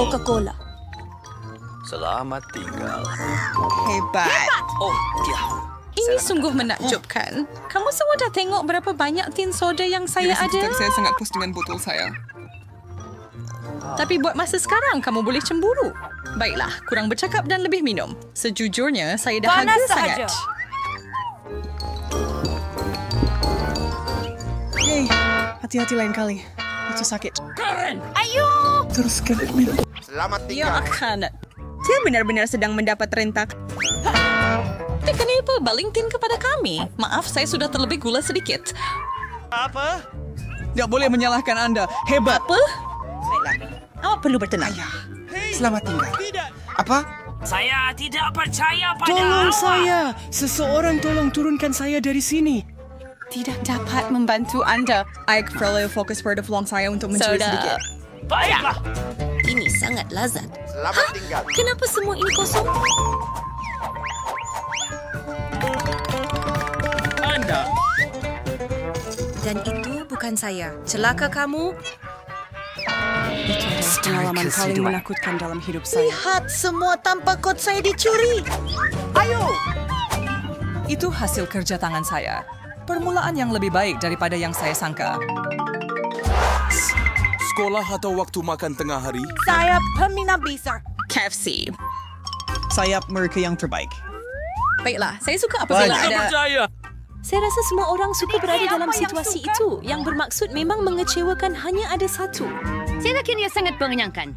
Coca-Cola. Selamat tinggal. Hebat. Oh, dia. Ini sungguh menakjubkan. Kamu semua dah tengok berapa banyak tin soda yang saya ada? Saya sangat puas dengan botol saya. Tapi buat masa sekarang, kamu boleh cemburu. Baiklah, kurang bercakap dan lebih minum. Sejujurnya, saya dahaga Panas sangat. sahaja. Yey, hati-hati lain kali. Itu sakit. Ayo! Teruskan minum. Selamat Ya tinggal. akan. Saya benar-benar sedang mendapat rentak. Tapi kenapa baling tin kepada kami? Maaf, saya sudah terlebih gula sedikit. Apa? Tidak boleh menyalahkan Anda. Hebat. Apa? Baiklah. Awak perlu bertenang. Selamat tinggal. Apa? Saya tidak percaya pada Tolong awak. saya! Seseorang tolong turunkan saya dari sini. Tidak dapat membantu Anda. Saya perlu fokus pada peluang saya untuk mencuri Soda. sedikit. Baiklah. Ini sangat lazat. Selamat tinggal. Kenapa semua ini kosong? Anda. Dan itu bukan saya. Celaka kamu. Itu adalah pengalaman paling menakutkan dalam hidup saya. Lihat semua tanpa kod saya dicuri. Itu hasil kerja tangan saya. Permulaan yang lebih baik daripada yang saya sangka. Sekolah atau waktu makan tengah hari? Saya peminat besar. KFC. Saya mereka yang terbaik. Baiklah, saya suka apabila Tidak ada... percaya. Saya rasa semua orang suka berada dalam situasi itu. Yang bermaksud memang mengecewakan hanya ada satu. Saya yakin ia sangat mengenyangkan.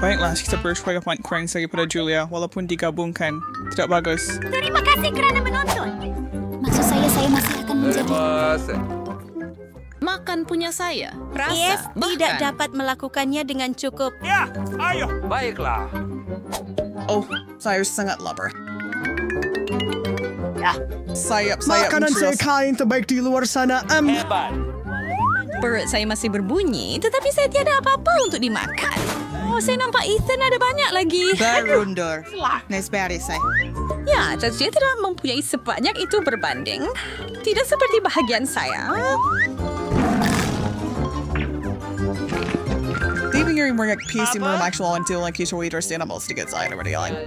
Baiklah, kita bersuara kurang saya pada Julia, walaupun digabungkan. Tidak bagus. Terima kasih kerana menonton. Maksud saya masih akan menjadi... Makan punya saya. Rasa. Yes, tidak Bahkan. dapat melakukannya dengan cukup. Ya, ayo. Baiklah. Oh, saya sangat lapar. Saya Makanan saya kain terbaik di luar sana. Hebat. Perut saya masih berbunyi, tetapi saya tiada apa-apa untuk dimakan. Oh, saya nampak Ethan ada banyak lagi. Berundur. Nesbari saya. Ya, tetapi dia tidak mempunyai sebanyak itu berbanding. Tidak seperti bahagian saya. Living your more PC room actual until like you should stand up sedikit saya already like.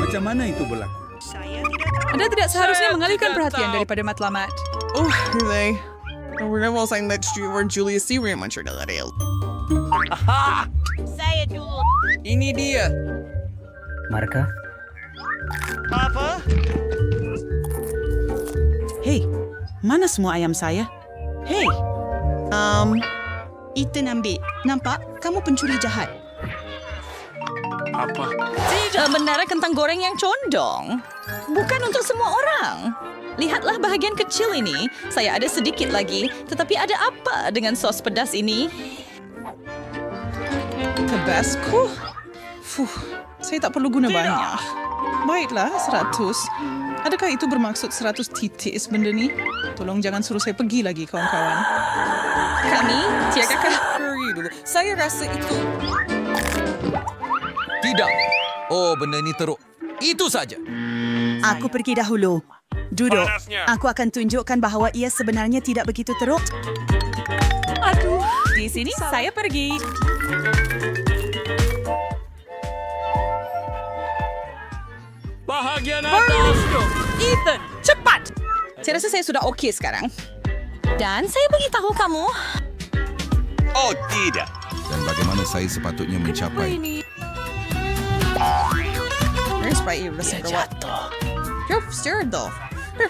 Macam mana itu berlaku? Anda tidak seharusnya mengalihkan perhatian daripada matlamat. Oh, really? We're all saying that you were Julius Siri muncul dari Saya dulu. Ini dia. Marka? Apa? Hei, mana semua ayam saya? Hei, Ethan ambil. Nampak? Kamu pencuri jahat. Apa? Tidak benar kentang goreng yang condong. Bukan untuk semua orang. Lihatlah bahagian kecil ini. Saya ada sedikit lagi. Tetapi ada apa dengan sos pedas ini? Tabasco? Fuh, saya tak perlu guna banyak. Baiklah, 100. Adakah itu bermaksud 100 titik benda ni? Tolong jangan suruh saya pergi lagi, kawan-kawan. Kami, tiadakah... Hurry dulu. Saya rasa itu... Tidak. Oh, benda ini teruk. Itu saja. Aku pergi dahulu. Duduk. Panasnya. Aku akan tunjukkan bahawa ia sebenarnya tidak begitu teruk. Aduh, di sini saya pergi. Bahagian atas. Ethan, cepat! Saya rasa saya sudah okey sekarang. Dan saya beritahu kamu... Oh, tidak. Dan bagaimana saya sepatutnya mencapai? Where's my ear? Listen to what? You're scared though.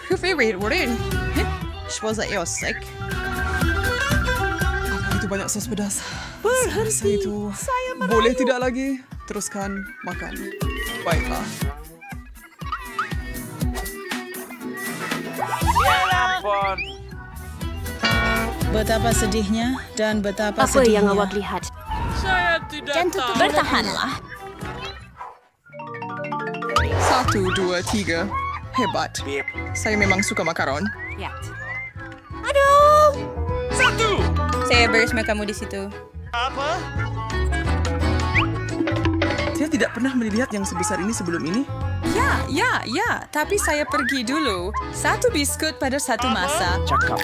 Your favorite word in. Suppose that you're sick. Apa itu banyak sos pedas? Berhenti. Itu boleh tidak lagi? Teruskan makan. Baiklah. Ampun. Betapa sedihnya dan betapa Apa sedihnya. yang awak lihat? Saya tidak tahu. Bertahanlah. 1, 2, 3. Hebat. Saya memang suka makaron. Ya. Saya bersama kamu di situ. Apa? Saya tidak pernah melihat yang sebesar ini sebelum ini. Ya, Ya. Tapi saya pergi dulu. 1 biskut pada 1 masa. Cakap.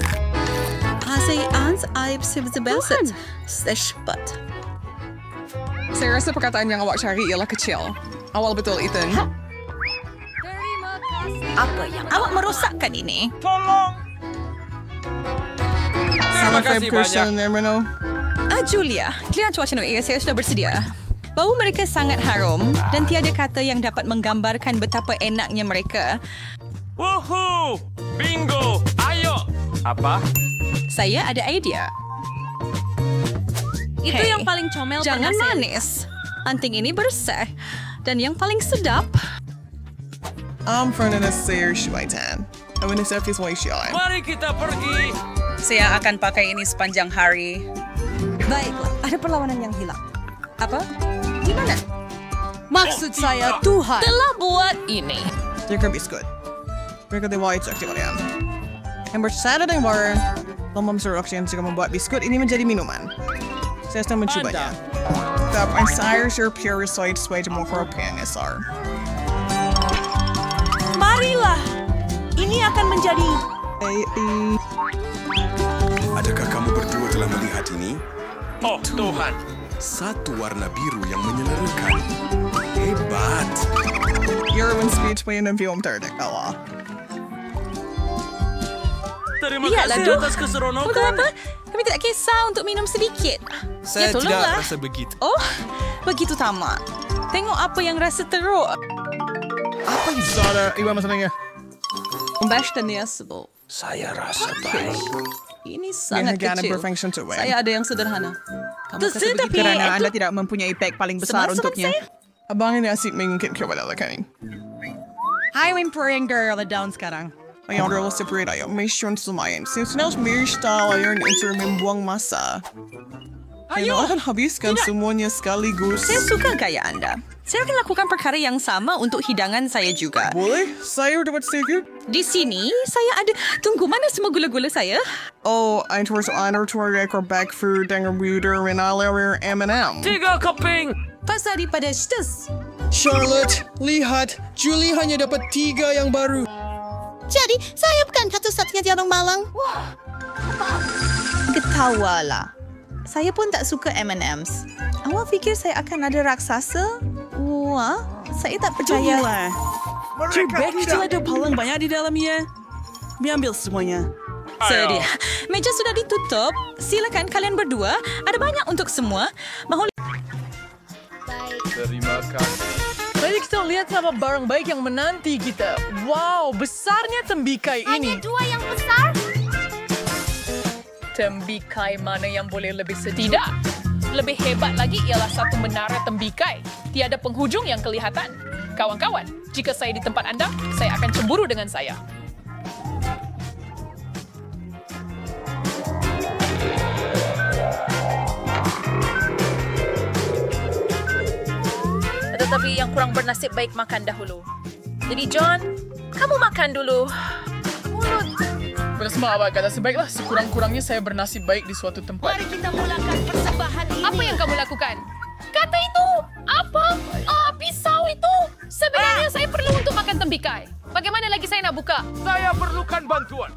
Saya rasa perkataan yang awak cari ialah kecil. Awal betul, Ethan. Awak merosakkan ini. Tolong. Terima kasih banyak. Julia, kira cuaca Noe, saya sudah bersedia. Bau mereka sangat harum dan tiada kata yang dapat menggambarkan betapa enaknya mereka. Woohoo! Bingo! Ayo! Apa? Saya ada idea. Itu yang paling comel Jangan pernah saya manis. Anting ini bersih. Dan yang paling sedap. Mari kita pergi. Saya akan pakai ini sepanjang hari. Baiklah, ada perlawanan yang hilang. Apa? Gimana? Maksud saya Tuhan. Telah buat ini. Jika biskut. Mereka diwait aktifkan. Yang bersama dengan Warren, Lomam Surroxian juga membuat biskut ini menjadi minuman. Saya sedang mencobanya. Tapi saya purified sesuai dengan harapan SR. Marilah. Ini akan menjadi... Adakah kamu berdua telah melihat ini? Oh, Tuhan. Satu warna biru yang menyilaukan. Hebat. Irwin speech by an film terdekat. Terima Lihatlah, kasih Duh. atas keseronokan. Bukan apa? Kami tidak kisah untuk minum sedikit. Saya tidak tolonglah. rasa begitu. Oh, begitu tamat. Tengok apa yang rasa teruk. Apa ini? Zara, iwan masalahnya. Bashtaniyasable. Saya rasa baik. Ini sangat kecil. Saya ada yang sederhana. Kamu kata begitu Kerana anda tidak mempunyai beg paling besar Sebab untuknya. saya- Abang ini asyik mengingkit kepada kami. Hai, Whimpering Girl. Down sekarang. Ayah adalah seperti ayah. Mission semayan. Sebenarnya style ayah untuk membuang masa. Ayo akan habiskan semuanya sekaligus. Saya suka gaya anda. Saya akan lakukan perkara yang sama untuk hidangan saya juga. Boleh? Saya dapat sedikit? Di sini, saya ada... Tunggu, mana semua gula-gula saya? Oh, I terus honor to our record back food dengan Ruder and Alarir M&M. 3 keping. Pasal daripada stes. Charlotte, lihat. Julie hanya dapat 3 yang baru. Jadi, saya bukan satu-satunya di orang malang. Ketawalah. Saya pun tak suka M&M's. Awak fikir saya akan ada raksasa? Wah, saya tak percaya. Tunggulah. Beg still ada palang banyak di dalamnya. Biar ambil semuanya. Sedia. Meja sudah ditutup. Silakan kalian berdua. Ada banyak untuk semua. Mahu... Terima kasih. Mari kita lihat sama barang baik yang menanti kita. Wow, besarnya tembikai ini. Hanya 2 yang besar? Tembikai mana yang boleh lebih sejuk? Tidak. Lebih hebat lagi ialah satu menara tembikai. Tiada penghujung yang kelihatan. Kawan-kawan, jika saya di tempat anda, saya akan cemburu dengan saya. Tetapi yang kurang bernasib baik makan dahulu. Jadi John, kamu makan dulu. Bersama abang kata sebaiklah sekurang-kurangnya saya bernasib baik di suatu tempat. Mari kita mulakan persembahan ini. Apa yang kamu lakukan? Kata itu. Apa? Pisau itu. Sebenarnya saya perlu untuk makan tembikai. Bagaimana lagi saya nak buka? Saya perlukan bantuan.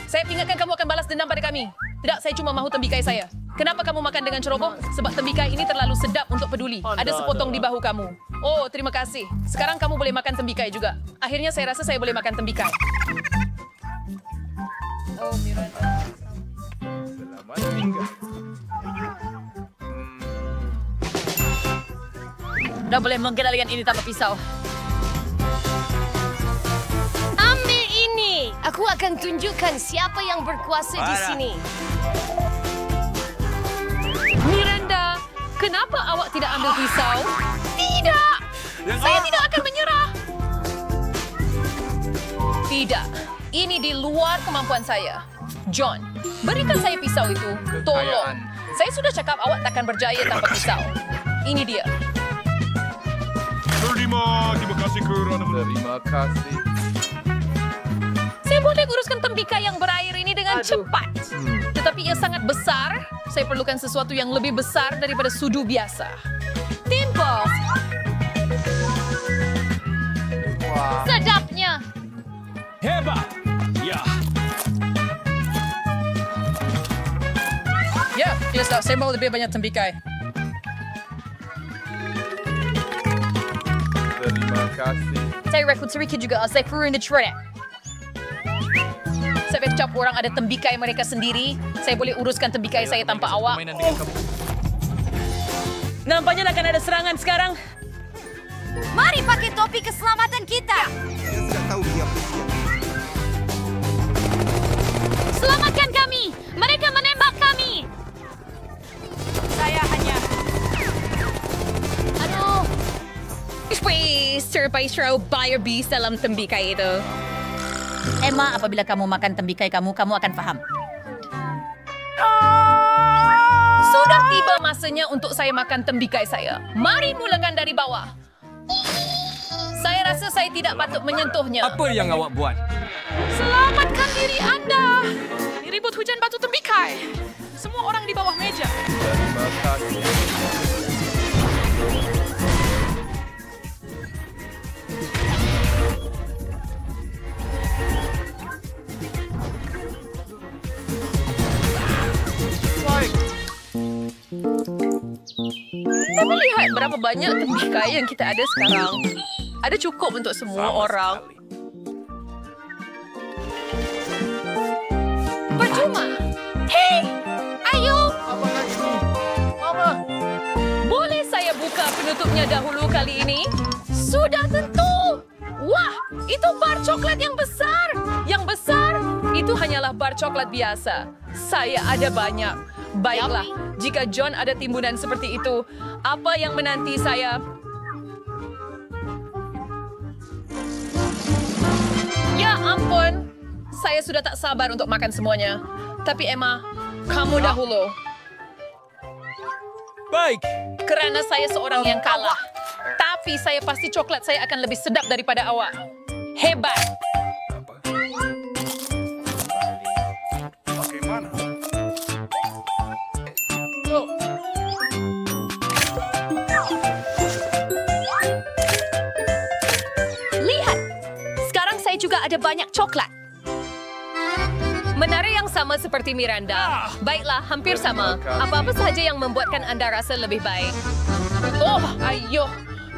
Saya ingatkan kamu akan balas dendam pada kami. Tidak, saya cuma mahu tembikai saya. Kenapa kamu makan dengan ceroboh? Sebab tembikai ini terlalu sedap untuk peduli. Ada sepotong di bahu kamu. Oh, terima kasih. Sekarang kamu boleh makan tembikai juga. Akhirnya saya rasa saya boleh makan tembikai. Oh, Miranda. Selamat tinggal. Dah boleh mengendalikan ini tanpa pisau. Ambil ini. Aku akan tunjukkan siapa yang berkuasa di sini. Miranda, kenapa awak tidak ambil pisau? Tidak! Saya tidak akan menyerah. Tidak. Ini di luar kemampuan saya. John, berikan saya pisau itu. Tolong. Saya sudah cakap awak takkan berjaya tanpa pisau. Ini dia. Terima kasih kerana terima kasih. Saya boleh uruskan tembikai yang berair ini dengan cepat. Tetapi Tetapi ia sangat besar. Saya perlukan sesuatu yang lebih besar daripada sudu biasa. Timpos. Sedapnya. Hebat. Ya. Ya, saya mau lebih banyak tembikai. Terima kasih. Saya rekrut sedikit juga. Saya kurang di trek. Saya bercap orang ada tembikai mereka sendiri. Saya boleh uruskan tembikai saya tanpa awak. Nampaknya akan ada serangan sekarang. Mari pakai topi keselamatan kita. Saya tidak tahu siapa. Selamatkan kami. Mereka menembak kami. Saya hanya... Aduh. Surprise buyer beast dalam tembikai itu. Emma, apabila kamu makan tembikai kamu akan faham. Sudah tiba masanya untuk saya makan tembikai saya. Mari mulakan dari bawah. Saya rasa saya tidak patut menyentuhnya. Apa yang awak buat? Selamatkan diri Anda. Ini ribut hujan batu tembikai. Semua orang di bawah meja. Terima kasih. Tapi lihat berapa banyak tembikai yang kita ada sekarang. Ada cukup untuk semua orang. Percuma. Hei, ayo. Mama. Boleh saya buka penutupnya dahulu kali ini? Sudah tentu. Wah, itu bar coklat yang besar. Yang besar, itu hanyalah bar coklat biasa. Saya ada banyak. Baiklah, jika John ada timbunan seperti itu, apa yang menanti saya? Ya ampun, saya sudah tak sabar untuk makan semuanya. Tapi Emma, kamu dahulu. Baik. Kerana saya seorang yang kalah. Tapi saya pasti coklat saya akan lebih sedap daripada awak. Hebat. Bagaimana? Lihat, sekarang saya juga ada banyak coklat. Menara yang sama seperti Miranda. Baiklah, hampir sama. Apa-apa sahaja yang membuatkan anda rasa lebih baik. Oh, ayo.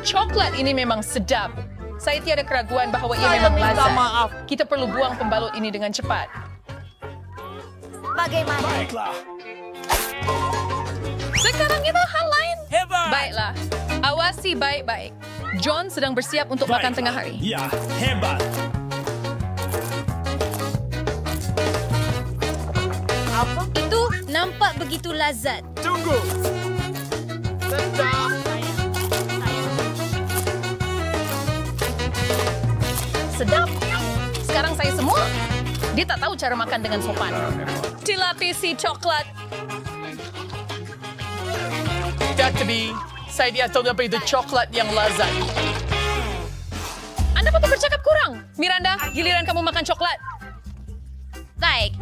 Coklat ini memang sedap. Saya tiada keraguan bahawa ia memang lazat. Maaf. Kita perlu buang pembalut ini dengan cepat. Bagaimana? Baiklah. Sekarang itu hal lain. Hebat. Baiklah, awasi baik-baik. John sedang bersiap untuk makan tengah hari. Ya, hebat. Apa? Itu nampak begitu lazat. Tunggu. Sedap. Sedap. Sekarang saya semua. Dia tak tahu cara makan dengan sopan. Dilapisi coklat. Tapi saya tidak tahu apa itu coklat yang lazat. Anda patut bercakap kurang. Miranda, giliran kamu makan coklat. Baik.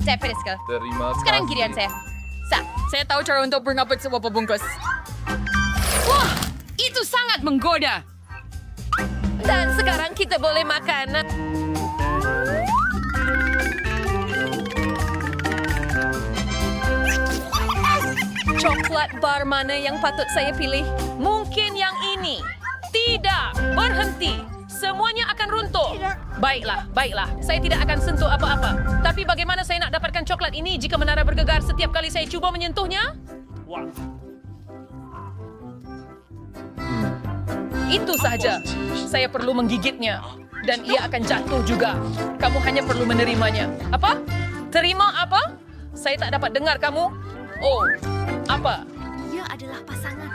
Saya Friska. Terima kasih. Sekarang giliran saya. Saya tahu cara untuk mengapit sebuah pembungkus. Wah, itu sangat menggoda. Dan sekarang kita boleh makan. Coklat bar mana yang patut saya pilih? Mungkin yang ini. Tidak, berhenti. Semuanya akan runtuh. Baiklah. Saya tidak akan sentuh apa-apa. Tapi bagaimana saya nak dapatkan coklat ini jika menara bergegar setiap kali saya cuba menyentuhnya? Itu sahaja. Saya perlu menggigitnya. Dan ia akan jatuh juga. Kamu hanya perlu menerimanya. Apa? Terima apa? Saya tak dapat dengar kamu. Oh, apa? Dia adalah pasangan.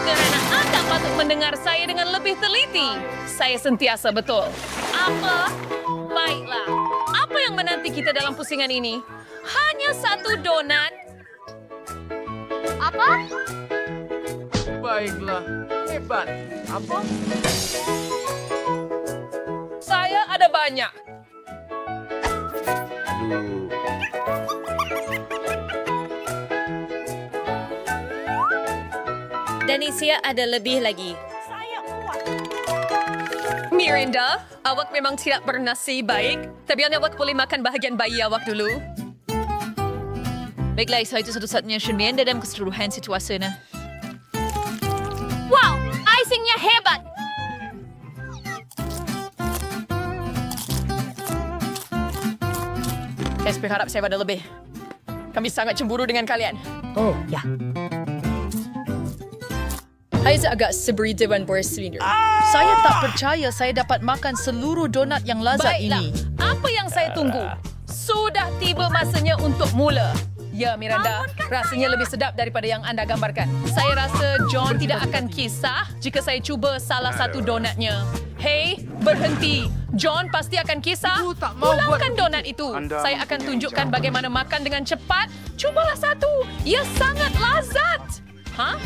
Kerana Anda patut mendengar saya dengan lebih teliti. Saya sentiasa betul. Apa? Baiklah. Apa yang menanti kita dalam pusingan ini? Hanya satu donat. Apa? Baiklah. Hebat. Apa? Saya ada banyak. Dan Isia ada lebih lagi. Miranda, awak memang tidak bernasib baik. Tapi awak boleh makan bahagian bayi awak dulu. Baiklah, itu satu-satunya Shunmian dalam keseluruhan situasinya. Wow, icingnya hebat. Saya berharap saya ada lebih. Kami sangat cemburu dengan kalian. Oh, ya. Saya agak seberi dewan berselinder. Saya tak percaya saya dapat makan seluruh donat yang lazat ini. Apa yang saya tunggu? Sudah tiba masanya untuk mula. Ya, Miranda, rasanya lebih sedap daripada yang anda gambarkan. Saya rasa John tidak akan kisah jika saya cuba salah satu donatnya. Hei, berhenti. John pasti akan kisah. Pulangkan donat itu. Saya akan tunjukkan bagaimana makan dengan cepat. Cubalah satu. Ia sangat lazat. Hah?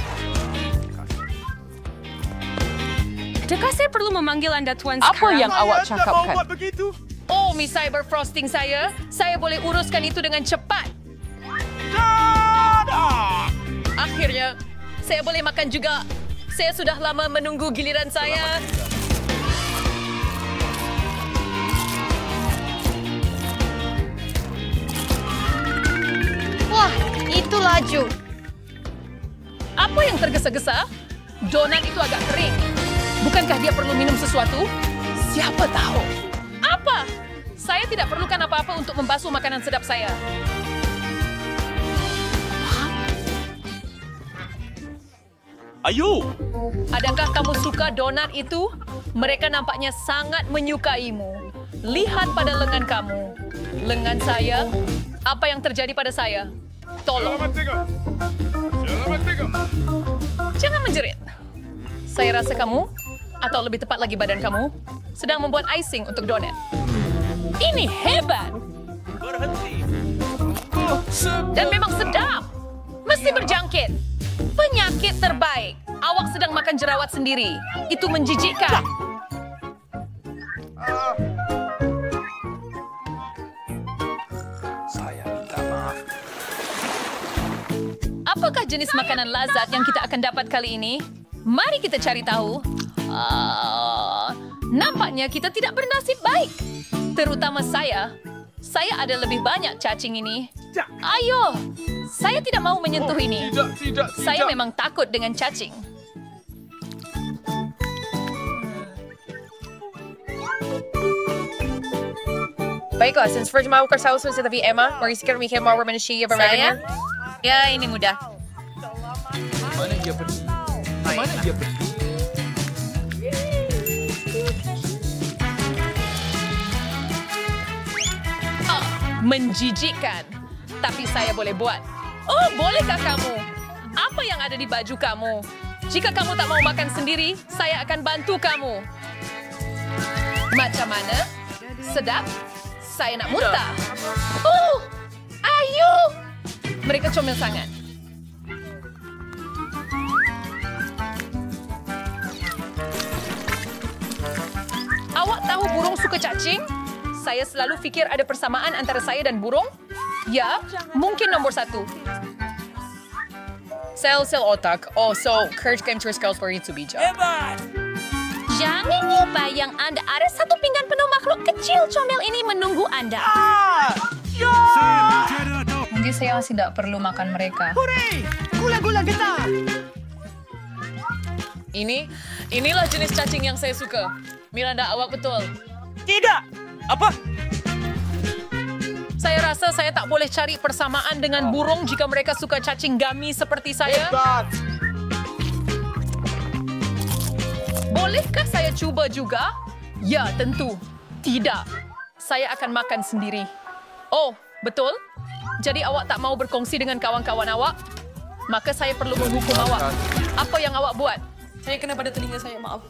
Adakah saya perlu memanggil anda Tuan Apa sekarang? yang awak cakapkan? Oh, Miss Cyber Frosting saya boleh uruskan itu dengan cepat. Akhirnya, saya boleh makan juga. Saya sudah lama menunggu giliran saya. Wah, itu laju. Apa yang tergesa-gesa? Donat itu agak kering. Bukankah dia perlu minum sesuatu? Siapa tahu. Apa? Saya tidak perlukan apa-apa untuk membasuh makanan sedap saya. Ayo! Adakah kamu suka donat itu? Mereka nampaknya sangat menyukaimu. Lihat pada lengan kamu. Lengan saya. Apa yang terjadi pada saya? Tolong. Jangan menjerit. Saya rasa kamu, atau lebih tepat lagi badan kamu, sedang membuat icing untuk donat. Ini hebat! Dan memang sedap. Mesti berjangkit. Penyakit terbaik. Awak sedang makan jerawat sendiri. Itu menjijikkan. Saya minta maaf. Apakah jenis makanan lazat yang kita akan dapat kali ini? Mari kita cari tahu. Nampaknya kita tidak bernasib baik. Terutama saya. Saya ada lebih banyak cacing ini. Ayo, saya tidak mau menyentuh ini. Tidak. Saya memang takut dengan cacing. Baiklah, since first mau kersaus sa tabi Emma, mari sekarang mikir mau bermanusia Saya? Ya, ini mudah. Mana dia pergi? Mana dia pergi? Menjijikkan. Tapi saya boleh buat. Oh, bolehkah kamu? Apa yang ada di baju kamu? Jika kamu tak mau makan sendiri, saya akan bantu kamu. Macam mana? Sedap? Saya nak muntah. Ayo! Mereka comel sangat. Awak tahu burung suka cacing? Saya selalu fikir ada persamaan antara saya dan burung. Ya, mungkin nomor 1. Sel-sel otak. Oh, so Kurt came to his skull for it to be John. Jangan lupa yang anda ada satu pinggan penuh makhluk kecil comel ini menunggu anda. Mungkin saya masih tidak perlu makan mereka. Gula-gula getah. Inilah jenis cacing yang saya suka. Miranda, awak betul. Tidak. Apa? Saya rasa saya tak boleh cari persamaan dengan burung jika mereka suka cacing gummy seperti saya. Bolehkah saya cuba juga? Ya, tentu. Tidak. Saya akan makan sendiri. Oh, betul? Jadi awak tak mau berkongsi dengan kawan-kawan awak? Maka saya perlu menghukum awak. Apa yang awak buat? Saya kena pada telinga saya, maaf.